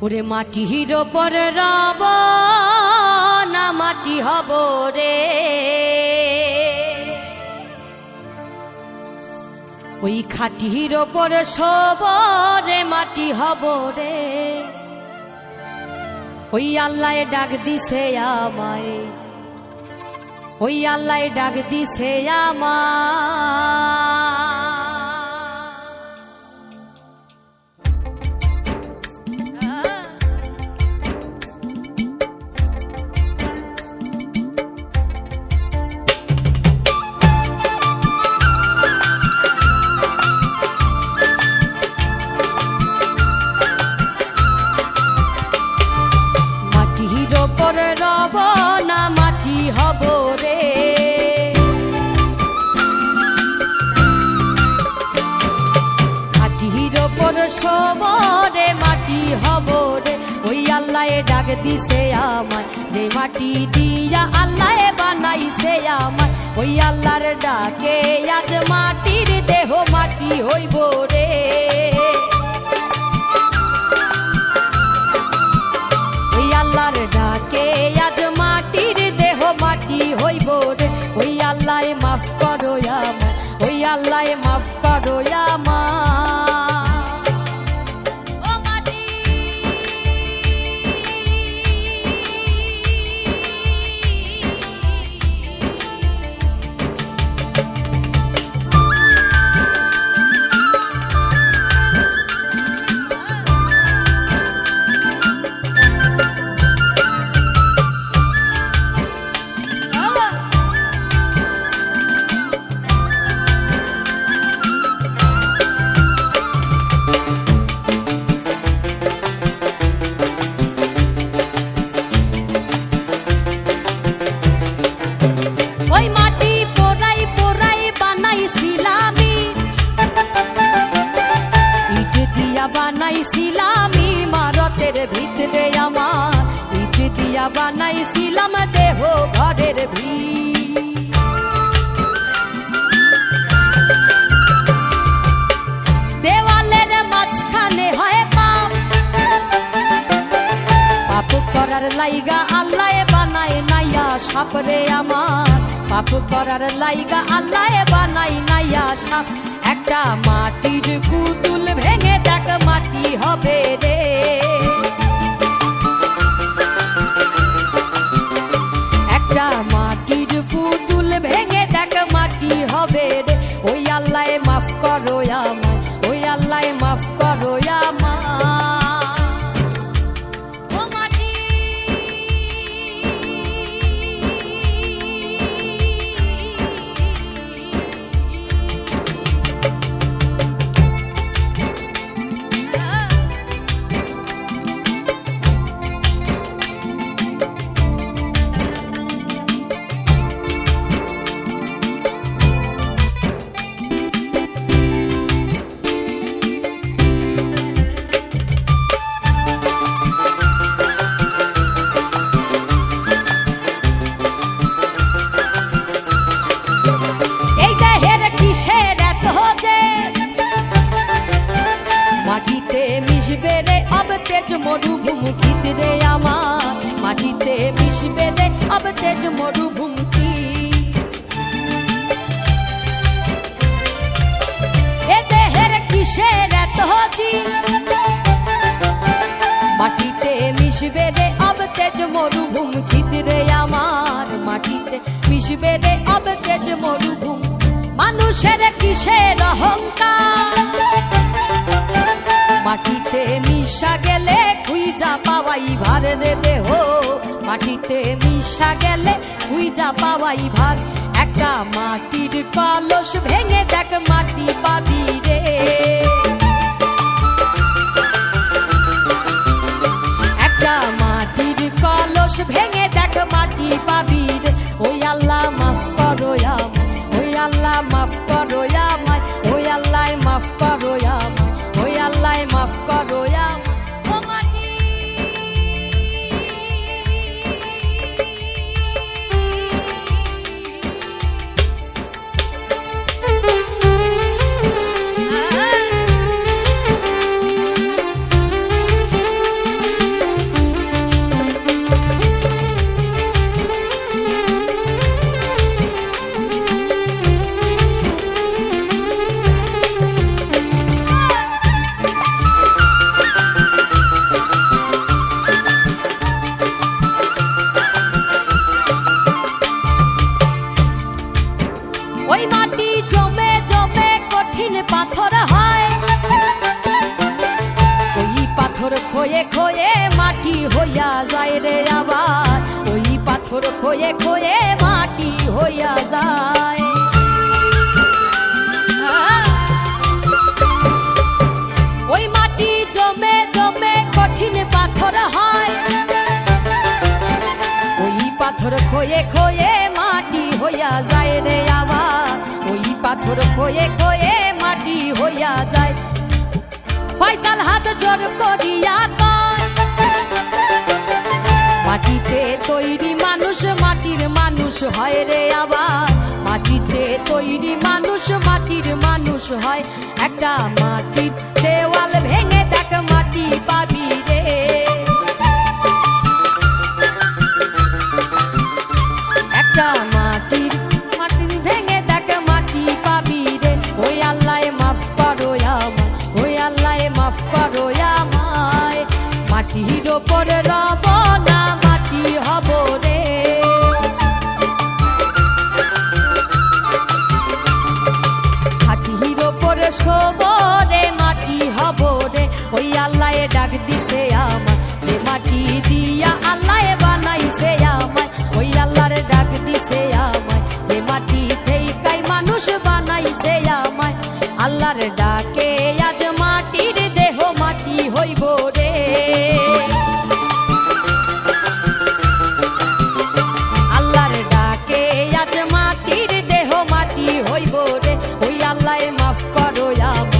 ওরে মাটির ওপর রব না মাটি হব রে, ওই খাটির ওপর শোব রে মাটি হব রে। ওই আল্লাহ ডাক দিছে আমায়, ওই আল্লাহ ডাক দিছে আমায়। ওপর রব না মাটি হব রে, খাটির ওপর শোব রে মাটি হব রে। ওই আল্লাহ ডাক দিছে আমায়, যে মাটি দিয়া আল্লাহ বানাইছে আমায়। ওই আল্লাহর ডাকে আজ মাটির দেহ মাটি হইব রে। আল্লাহর ডাকে আজ মাটির দেহ মাটি হইব রে। ওই আল্লাহ মাফ করো আমায়, ওই আল্লাহ মাফ করো আমায়। ওই মাটি পোড়াই পোড়াই বানাইছিলাম ইট দিয়া বানাইছিলাম ইমারতের ভিতরে আমার, ইট দিয়া বানাইছিলাম দেহ ঘরের ভিত। দেওয়ালের মাঝখানে হয় পাপ, পাপ করার লাইগা আল্লাহ বানায় নাইয়া সাপরে আমার, পাপ করার লাইগা আল্লাহ বানাই নাইয়া সাপ। একটা মাটির পুতুল ভেঙে দেখ মাটি হবে রে, একটা মাটির পুতুল ভেঙে দেখ মাটি হবে রে। ওই আল্লাহ মাফ করো আমায়, ওই আল্লাহ মাফ করো আমায়। মাটিতে মিশবে রে অব তেজ মরুভূমিতে রে আমার, মাটিতে মিশবে রে অব তেজ মরুভূমিতে। এ দেহের কিসের এত দিন, মাটিতে মিশবে রে অব তেজ মরুভূমিতে রে আমার, মাটিতে মিশবে রে অব তেজ মরুভূমি। মানুষের কিসের অহংকার, মাটিতে মিশা গেলে খুঁজা পাওয়াই ভার রে দেহ, মাটিতে মিশা গেলে খুঁজা পাওয়াই ভার। একটা মাটির কলস ভেঙে দেখ মাটি পাবি রে, একটা মাটির কলস ভেঙে দেখ মাটি পাবি রে। ওই আল্লাহ মাফ করো আমায়, ওই আল্লাহ মাফ করো আমায়, ওই আল্লাহ মাফ করো আমায়, ওই আল্লাহ মাফ করো আমায়। ও মাটি খয়ে খয়ে মাটি হইয়া যায় রে আবার, ওই পাথর খয়ে খয়ে মাটি হইয়া যায়। ওই মাটি জমে জমে কঠিন পাথর হয়, ওই পাথর খয়ে খয়ে মাটি হইয়া যায় রে আবার, ওই পাথর খয়ে খয়ে মাটি হইয়া যায়। ফয়সাল হাত জোর করিয়া কয়, মাটিতে তৈরি মানুষ মাটির মানুষ হয় রে আবার, মাটিতে তৈরি মানুষ মাটির মানুষ হয়। একটা মাটির দেওয়াল ভেঙে দেখ মাটি পাবি রে, একটা মাটির মাটির ভেঙে দেখ মাটি পাবি রে। ওই আল্লাহ মাফ করো আমায়, ওই আল্লাহ মাফ করো আমায়, মাটির ওপরে রব না মাটি হব রে। মাটির ওপরে শোব রে মাটি হব রে। ওই আল্লাহ ডাক দিছে আমায়, যে মাটি দিয়া আল্লাহ বানাইছে আমায়, ওই আল্লাহর ডাক দিছে আমায়, যে মাটি থেইকাই মানুষ বানাইছে আমায়। আল্লাহর ডাকে আজ মাটির দেহ মাটি হইব রে, আল্লাহর ডাকে আজ মাটির দেহ মাটি হইব রে। ওই আল্লাহ মাফ করো আমায়।